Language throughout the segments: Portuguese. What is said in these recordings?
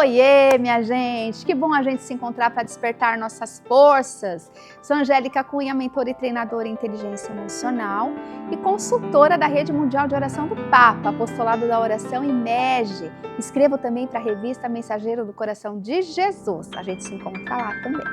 Oiê, minha gente! Que bom a gente se encontrar para despertar nossas forças. Sou Angélica Cunha, mentora e treinadora em inteligência emocional e consultora da Rede Mundial de Oração do Papa, apostolado da oração e MEG. Escrevo também para a revista Mensageiro do Coração de Jesus. A gente se encontra lá também.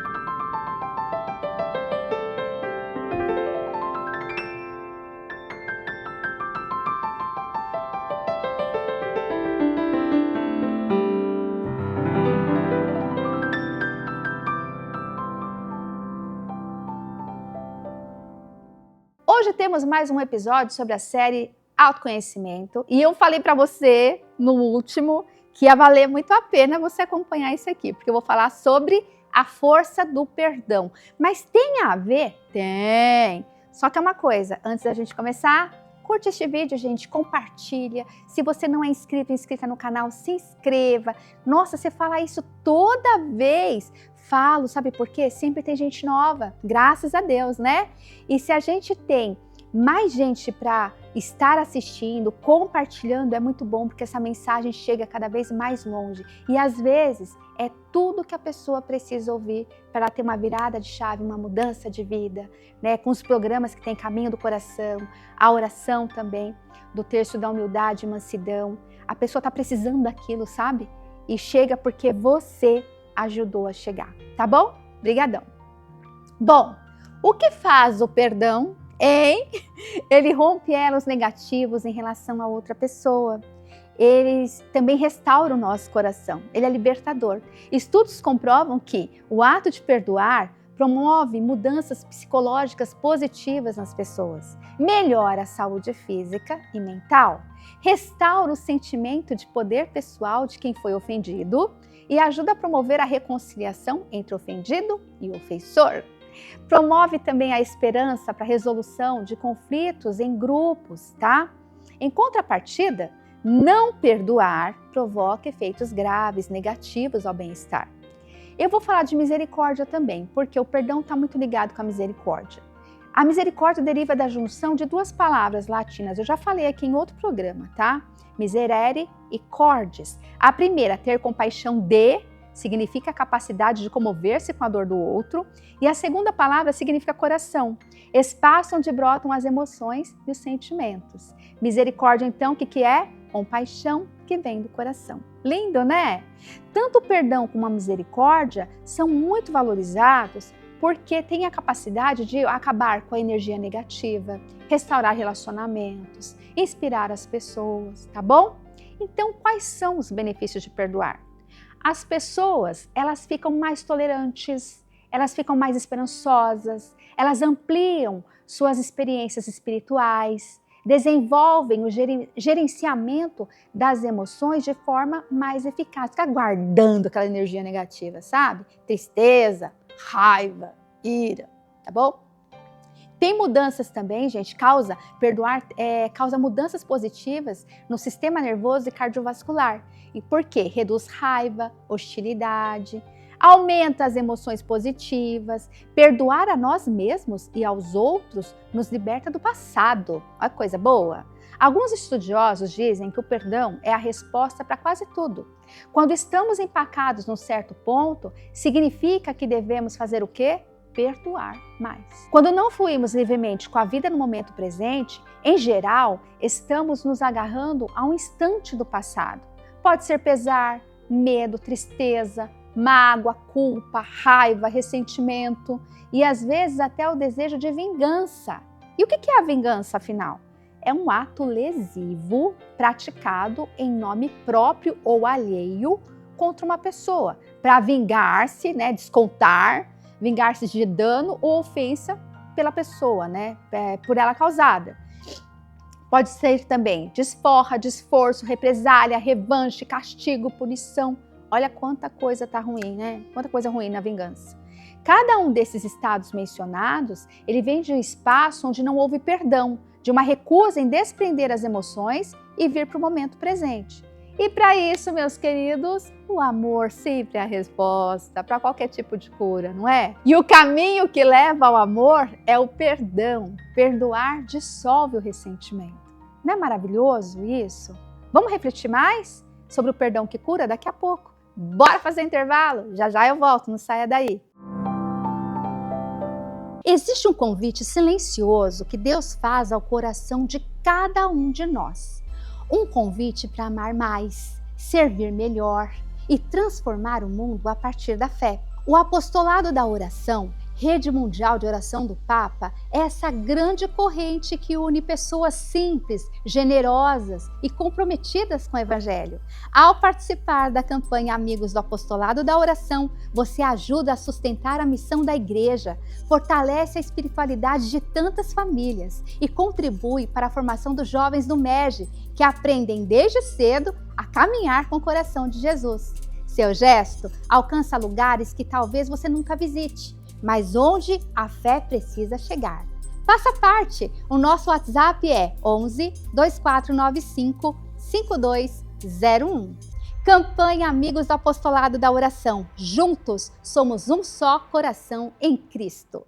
Hoje temos mais um episódio sobre a série Autoconhecimento e eu falei para você no último que ia valer muito a pena você acompanhar isso aqui, porque eu vou falar sobre a força do perdão. Mas tem a ver? Tem! Só que é uma coisa, antes da gente começar, curte este vídeo, gente, compartilha. Se você não é inscrita no canal, se inscreva. Nossa, você fala isso toda vez. Falo, sabe por quê? Sempre tem gente nova, graças a Deus, né? E se a gente tem mais gente para estar assistindo, compartilhando, é muito bom, porque essa mensagem chega cada vez mais longe. E às vezes é tudo que a pessoa precisa ouvir para ter uma virada de chave, uma mudança de vida, né? Com os programas que tem Caminho do Coração, a oração também, do Terço da Humildade e Mansidão. A pessoa está precisando daquilo, sabe? E chega porque você ajudou a chegar, tá bom? Brigadão. Bom, o que faz o perdão, hein? Ele rompe elos negativos em relação a outra pessoa. Ele também restaura o nosso coração. Ele é libertador. Estudos comprovam que o ato de perdoar promove mudanças psicológicas positivas nas pessoas, melhora a saúde física e mental, restaura o sentimento de poder pessoal de quem foi ofendido e ajuda a promover a reconciliação entre o ofendido e o ofensor. Promove também a esperança para a resolução de conflitos em grupos, tá? Em contrapartida, não perdoar provoca efeitos graves, negativos ao bem-estar. Eu vou falar de misericórdia também, porque o perdão está muito ligado com a misericórdia. A misericórdia deriva da junção de duas palavras latinas, eu já falei aqui em outro programa, tá? Miserere e cordis. A primeira, ter compaixão de, significa a capacidade de comover-se com a dor do outro. E a segunda palavra significa coração, espaço onde brotam as emoções e os sentimentos. Misericórdia, então, o que é? Compaixão que vem do coração. Lindo, né? Tanto o perdão como a misericórdia são muito valorizados porque tem a capacidade de acabar com a energia negativa, restaurar relacionamentos, inspirar as pessoas, tá bom? Então, quais são os benefícios de perdoar? As pessoas, elas ficam mais tolerantes, elas ficam mais esperançosas, elas ampliam suas experiências espirituais, desenvolvem o gerenciamento das emoções de forma mais eficaz. Fica guardando aquela energia negativa, sabe? Tristeza, raiva, ira, tá bom? Tem mudanças também, gente, perdoar causa mudanças positivas no sistema nervoso e cardiovascular. E por quê? Reduz raiva, hostilidade, aumenta as emoções positivas, perdoar a nós mesmos e aos outros nos liberta do passado. Olha que coisa boa! Alguns estudiosos dizem que o perdão é a resposta para quase tudo. Quando estamos empacados num certo ponto, significa que devemos fazer o quê? Perdoar mais. Quando não fluímos livremente com a vida no momento presente, em geral, estamos nos agarrando a um instante do passado. Pode ser pesar, medo, tristeza, mágoa, culpa, raiva, ressentimento e às vezes até o desejo de vingança. E o que é a vingança, afinal? É um ato lesivo praticado em nome próprio ou alheio contra uma pessoa, para vingar-se, né, descontar, vingar-se de dano ou ofensa pela pessoa, né, por ela causada. Pode ser também desforra, desforço, represália, revanche, castigo, punição. Olha quanta coisa tá ruim, né? Quanta coisa ruim na vingança. Cada um desses estados mencionados, ele vem de um espaço onde não houve perdão, de uma recusa em desprender as emoções e vir para o momento presente. E para isso, meus queridos, o amor sempre é a resposta para qualquer tipo de cura, não é? E o caminho que leva ao amor é o perdão. Perdoar dissolve o ressentimento. Não é maravilhoso isso? Vamos refletir mais sobre o perdão que cura daqui a pouco, Bora fazer intervalo? Já já eu volto, não saia daí. Existe um convite silencioso que Deus faz ao coração de cada um de nós. Um convite para amar mais, servir melhor e transformar o mundo a partir da fé. O apostolado da oração, Rede Mundial de Oração do Papa, é essa grande corrente que une pessoas simples, generosas e comprometidas com o Evangelho. Ao participar da campanha Amigos do Apostolado da Oração, você ajuda a sustentar a missão da Igreja, fortalece a espiritualidade de tantas famílias e contribui para a formação dos jovens do MEG, que aprendem desde cedo a caminhar com o coração de Jesus. Seu gesto alcança lugares que talvez você nunca visite, mas onde a fé precisa chegar. Faça parte! O nosso WhatsApp é 11 2495 5201. Campanha Amigos do Apostolado da Oração. Juntos somos um só coração em Cristo.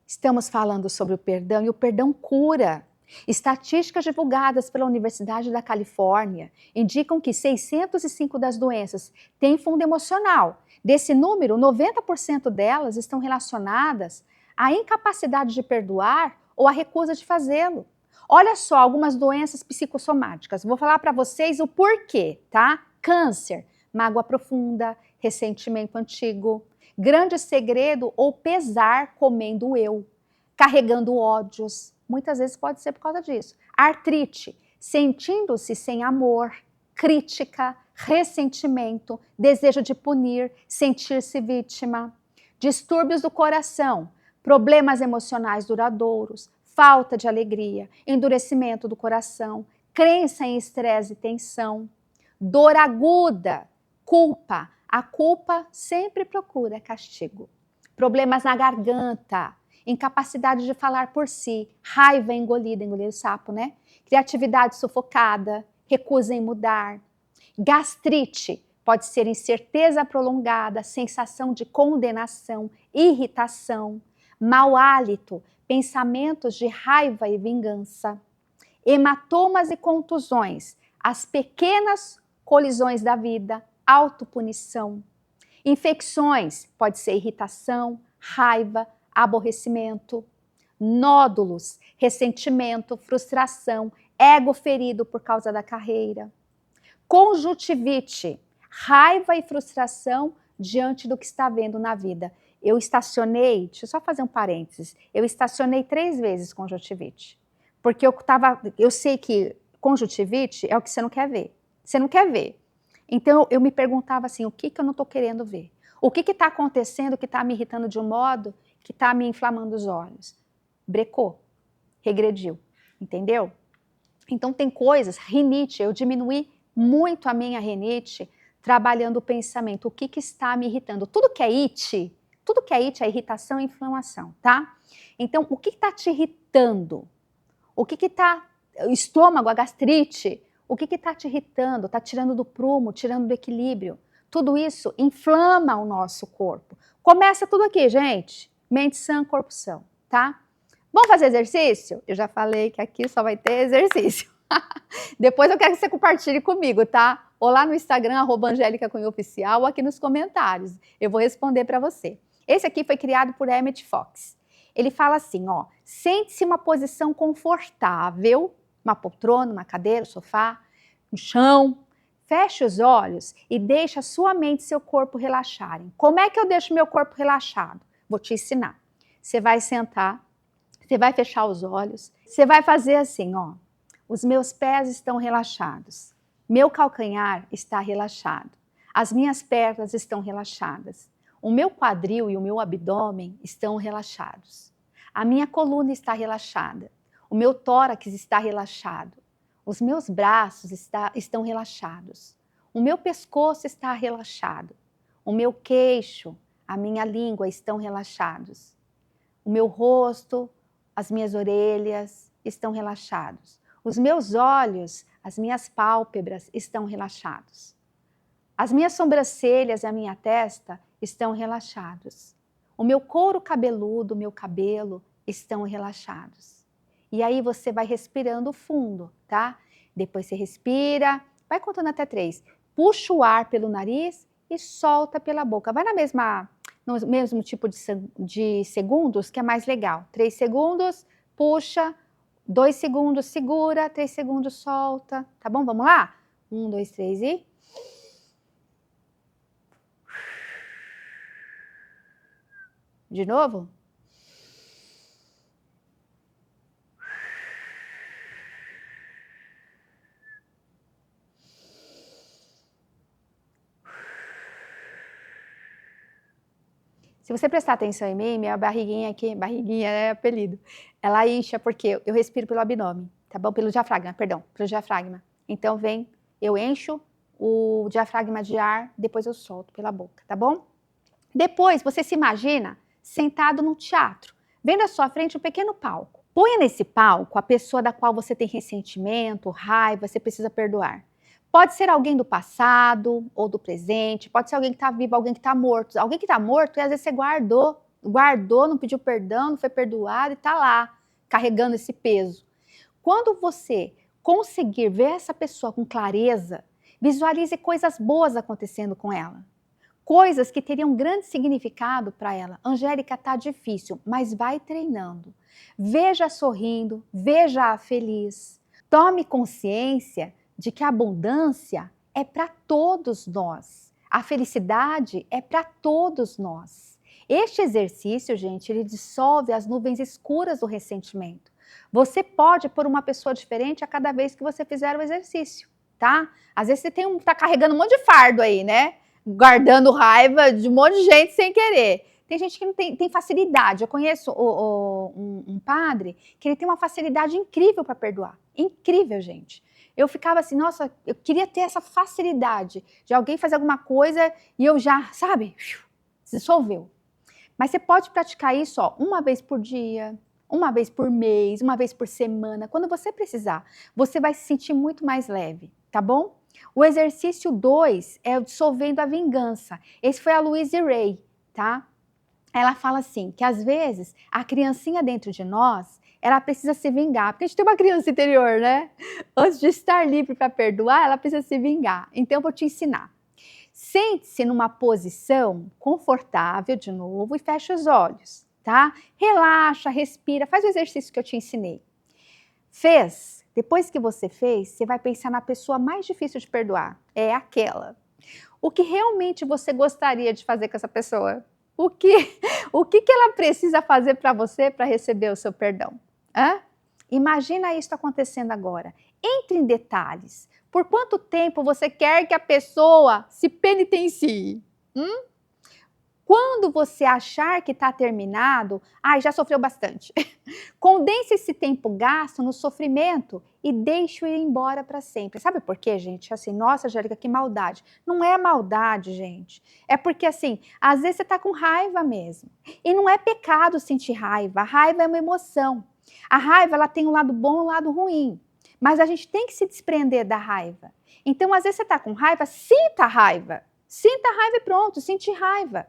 Estamos falando sobre o perdão e o perdão cura. Estatísticas divulgadas pela Universidade da Califórnia indicam que 605 das doenças têm fundo emocional. Desse número, 90% delas estão relacionadas à incapacidade de perdoar ou à recusa de fazê-lo. Olha só algumas doenças psicossomáticas. Vou falar para vocês o porquê, tá? Câncer, mágoa profunda, ressentimento antigo, grande segredo ou pesar comendo eu, carregando ódios. Muitas vezes pode ser por causa disso. Artrite, sentindo-se sem amor, crítica, ressentimento, desejo de punir, sentir-se vítima. Distúrbios do coração, problemas emocionais duradouros, falta de alegria, endurecimento do coração, crença em estresse e tensão. Dor aguda, culpa. A culpa sempre procura castigo. Problemas na garganta, incapacidade de falar por si, raiva engolida, engolir o sapo, né? Criatividade sufocada, recusa em mudar. Gastrite, pode ser incerteza prolongada, sensação de condenação, irritação. Mau hálito, pensamentos de raiva e vingança. Hematomas e contusões, as pequenas colisões da vida, autopunição. Infecções, pode ser irritação, raiva, aborrecimento, nódulos, ressentimento, frustração, ego ferido por causa da carreira. Conjuntivite, raiva e frustração diante do que está vendo na vida. Eu estacionei, deixa eu só fazer um parênteses, eu estacionei 3 vezes conjuntivite, porque eu sei que conjuntivite é o que você não quer ver. Você não quer ver. Então eu me perguntava assim, o que eu não estou querendo ver? O que está acontecendo que está me irritando de um modo que está me inflamando os olhos? Brecou, regrediu, entendeu? Então tem coisas, rinite, eu diminuí muito a minha rinite trabalhando o pensamento, o que está me irritando? Tudo que é it é irritação e inflamação, tá? Então o que está te irritando? O que está, o estômago, a gastrite, o que está te irritando? Está tirando do prumo, tirando do equilíbrio. Tudo isso inflama o nosso corpo. Começa tudo aqui, gente. Mente sã, corpo são, tá? Vamos fazer exercício? Eu já falei que aqui só vai ter exercício. Depois eu quero que você compartilhe comigo, tá? Ou lá no Instagram, @AngelicaCunhaOficial, ou aqui nos comentários. Eu vou responder para você. Esse aqui foi criado por Emmett Fox. Ele fala assim, ó, sente-se uma posição confortável, uma poltrona, uma cadeira, um sofá, no chão. Feche os olhos e deixe a sua mente e seu corpo relaxarem. Como é que eu deixo meu corpo relaxado? Vou te ensinar. Você vai sentar, você vai fechar os olhos, você vai fazer assim, ó. Os meus pés estão relaxados. Meu calcanhar está relaxado. As minhas pernas estão relaxadas. O meu quadril e o meu abdômen estão relaxados. A minha coluna está relaxada. O meu tórax está relaxado. Os meus braços estão relaxados. O meu pescoço está relaxado. O meu queixo, a minha língua estão relaxados. O meu rosto, as minhas orelhas estão relaxados. Os meus olhos, as minhas pálpebras estão relaxados. As minhas sobrancelhas e a minha testa estão relaxados. O meu couro cabeludo, o meu cabelo estão relaxados. E aí você vai respirando fundo, tá? Depois você respira, vai contando até 3. puxa o ar pelo nariz e solta pela boca. Vai no mesmo tipo de segundos, que é mais legal. 3 segundos, puxa, 2 segundos, segura, 3 segundos, solta. Tá bom? Vamos lá? 1, 2, 3 e... De novo? Se você prestar atenção em mim, minha barriguinha aqui, barriguinha é apelido, ela incha porque eu respiro pelo abdômen, tá bom? Pelo diafragma, perdão, pelo diafragma. Então vem, eu encho o diafragma de ar, depois eu solto pela boca, tá bom? Depois você se imagina sentado num teatro, vendo à sua frente um pequeno palco. Ponha nesse palco a pessoa da qual você tem ressentimento, raiva, você precisa perdoar. Pode ser alguém do passado ou do presente, pode ser alguém que está vivo, alguém que está morto. Alguém que está morto, e às vezes você guardou, não pediu perdão, não foi perdoado e está lá, carregando esse peso. Quando você conseguir ver essa pessoa com clareza, visualize coisas boas acontecendo com ela. Coisas que teriam grande significado para ela. Angélica, tá difícil, mas vai treinando. Veja sorrindo, veja-a feliz. Tome consciência de que a abundância é para todos nós. A felicidade é para todos nós. Este exercício, gente, ele dissolve as nuvens escuras do ressentimento. Você pode pôr uma pessoa diferente a cada vez que você fizer o exercício, tá? Às vezes você tá carregando um monte de fardo aí, né? Guardando raiva de um monte de gente sem querer. Tem gente que não tem facilidade. Eu conheço um padre que ele tem uma facilidade incrível para perdoar. Incrível, gente. Eu ficava assim, nossa, eu queria ter essa facilidade de alguém fazer alguma coisa e eu já, sabe, se dissolveu. Mas você pode praticar isso, ó, uma vez por dia, uma vez por mês, uma vez por semana, quando você precisar. Você vai se sentir muito mais leve, tá bom? O exercício 2 é o dissolvendo a vingança. Esse foi a Louise Hay, tá? Ela fala assim, que às vezes a criancinha dentro de nós, ela precisa se vingar, porque a gente tem uma criança interior, né? Antes de estar livre para perdoar, ela precisa se vingar. Então eu vou te ensinar. Sente-se numa posição confortável de novo e fecha os olhos, tá? Relaxa, respira, faz o exercício que eu te ensinei. Fez? Depois que você fez, você vai pensar na pessoa mais difícil de perdoar. É aquela. O que realmente você gostaria de fazer com essa pessoa? O que ela precisa fazer para você para receber o seu perdão? Hã? Imagina isso acontecendo agora. Entre em detalhes. Por quanto tempo você quer que a pessoa se penitencie? Quando você achar que está terminado, já sofreu bastante. Condense esse tempo gasto no sofrimento e deixe-o ir embora para sempre. Sabe por quê, gente? Assim, nossa, Angélica, que maldade. Não é maldade, gente. É porque, assim, às vezes você está com raiva mesmo. E não é pecado sentir raiva. A raiva é uma emoção. A raiva, ela tem um lado bom e um lado ruim. Mas a gente tem que se desprender da raiva. Então, às vezes você está com raiva, sinta a raiva. Sinta a raiva e pronto, sente raiva.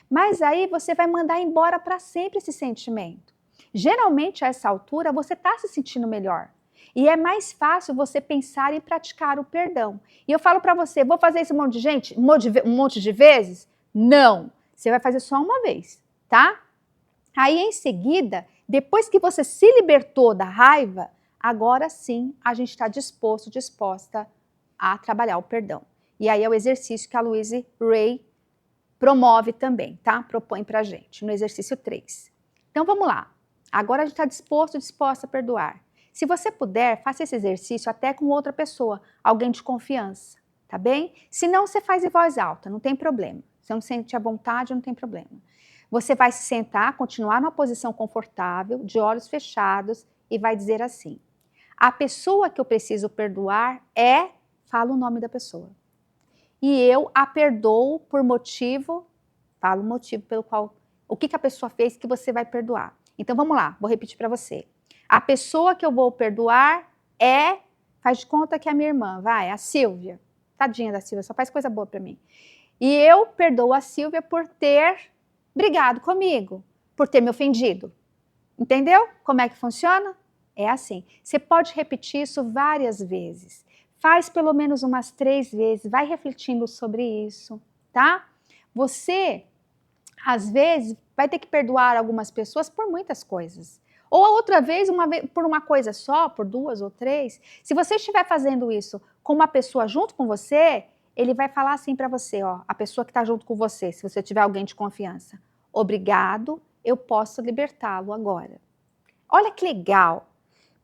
Mas aí você vai mandar embora para sempre esse sentimento. Geralmente, a essa altura, você está se sentindo melhor. E é mais fácil você pensar em praticar o perdão. E eu falo para você, vou fazer isso um monte de vezes? Não. Você vai fazer só uma vez, tá? Aí, em seguida, depois que você se libertou da raiva, agora sim a gente está disposta a trabalhar o perdão. E aí é o exercício que a Louise Hay promove também, tá? Propõe pra gente, no exercício 3. Então, vamos lá. Agora a gente está disposta a perdoar. Se você puder, faça esse exercício até com outra pessoa, alguém de confiança, tá bem? Se não, você faz em voz alta, não tem problema. Se não sente à vontade, não tem problema. Você vai se sentar, continuar numa posição confortável, de olhos fechados, e vai dizer assim: a pessoa que eu preciso perdoar é... Fala o nome da pessoa. E eu a perdoo por motivo, fala o motivo pelo qual, o que a pessoa fez que você vai perdoar. Então vamos lá, vou repetir para você. A pessoa que eu vou perdoar é, faz de conta que é a minha irmã, vai, a Silvia. Tadinha da Silvia, só faz coisa boa para mim. E eu perdoo a Silvia por ter brigado comigo, por ter me ofendido. Entendeu como é que funciona? É assim. Você pode repetir isso várias vezes. Faz pelo menos umas 3 vezes, vai refletindo sobre isso, tá? Você, às vezes, vai ter que perdoar algumas pessoas por muitas coisas. Ou a outra vez, por uma coisa só, por 2 ou 3. Se você estiver fazendo isso com uma pessoa junto com você, ele vai falar assim para você, ó, a pessoa que está junto com você, se você tiver alguém de confiança. Obrigado, eu posso libertá-lo agora. Olha que legal,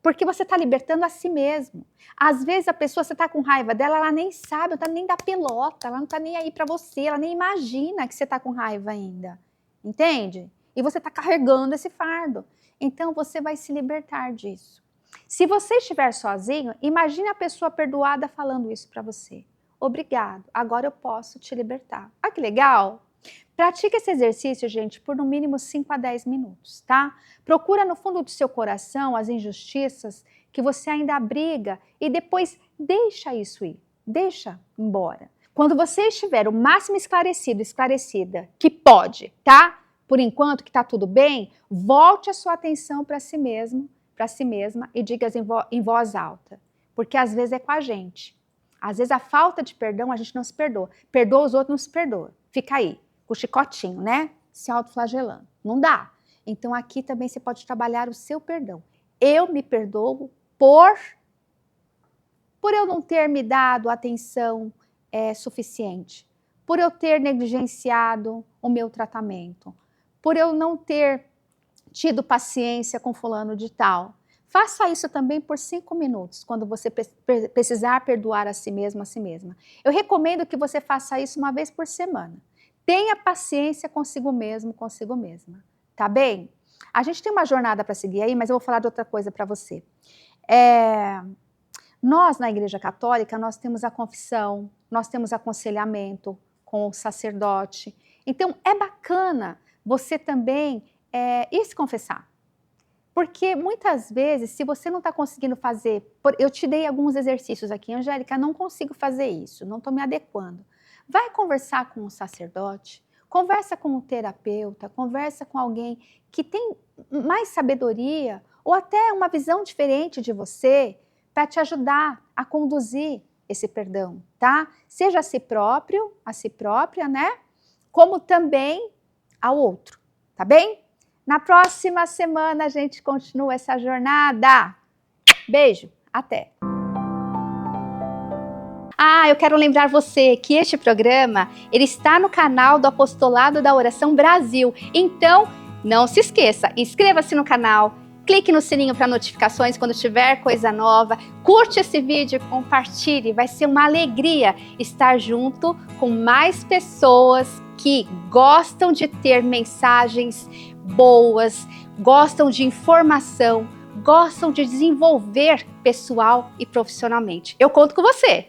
porque você está libertando a si mesmo. Às vezes a pessoa, você está com raiva dela, ela nem sabe, não está nem da pelota, ela não está nem aí para você, ela nem imagina que você está com raiva ainda, entende? E você está carregando esse fardo. Então você vai se libertar disso. Se você estiver sozinho, imagine a pessoa perdoada falando isso para você. Obrigado, agora eu posso te libertar. Ah, que legal! Pratique esse exercício, gente, por no mínimo 5 a 10 minutos, tá? Procura no fundo do seu coração as injustiças que você ainda abriga e depois deixa isso ir, deixa embora. Quando você estiver o máximo esclarecido, esclarecida, que pode, tá? Por enquanto que tá tudo bem, volte a sua atenção para si mesmo, para si mesma e diga em voz alta, porque às vezes é com a gente. Às vezes a falta de perdão a gente não se perdoa. Perdoa os outros, não se perdoa. Fica aí, com o chicotinho, né? Se autoflagelando. Não dá. Então aqui também você pode trabalhar o seu perdão. Eu me perdoo por eu não ter me dado atenção suficiente, por eu ter negligenciado o meu tratamento, por eu não ter tido paciência com fulano de tal. Faça isso também por 5 minutos, quando você precisar perdoar a si mesmo, a si mesma. Eu recomendo que você faça isso uma vez por semana. Tenha paciência consigo mesmo, consigo mesma. Tá bem? A gente tem uma jornada para seguir aí, mas eu vou falar de outra coisa para você. Nós, na Igreja Católica, nós temos a confissão, nós temos aconselhamento com o sacerdote. Então, é bacana você também ir se confessar. Porque muitas vezes, se você não está conseguindo fazer, eu te dei alguns exercícios aqui, Angélica, não consigo fazer isso, não estou me adequando. Vai conversar com o sacerdote, conversa com o terapeuta, conversa com alguém que tem mais sabedoria ou até uma visão diferente de você para te ajudar a conduzir esse perdão, tá? Seja a si próprio, a si própria, né? Como também ao outro, tá bem? Na próxima semana a gente continua essa jornada. Beijo, até! Eu quero lembrar você que este programa, ele está no canal do Apostolado da Oração Brasil. Então, não se esqueça, inscreva-se no canal, clique no sininho para notificações quando tiver coisa nova, curte esse vídeo, compartilhe, vai ser uma alegria estar junto com mais pessoas que gostam de ter mensagens boas, gostam de informação, gostam de desenvolver pessoal e profissionalmente. Eu conto com você!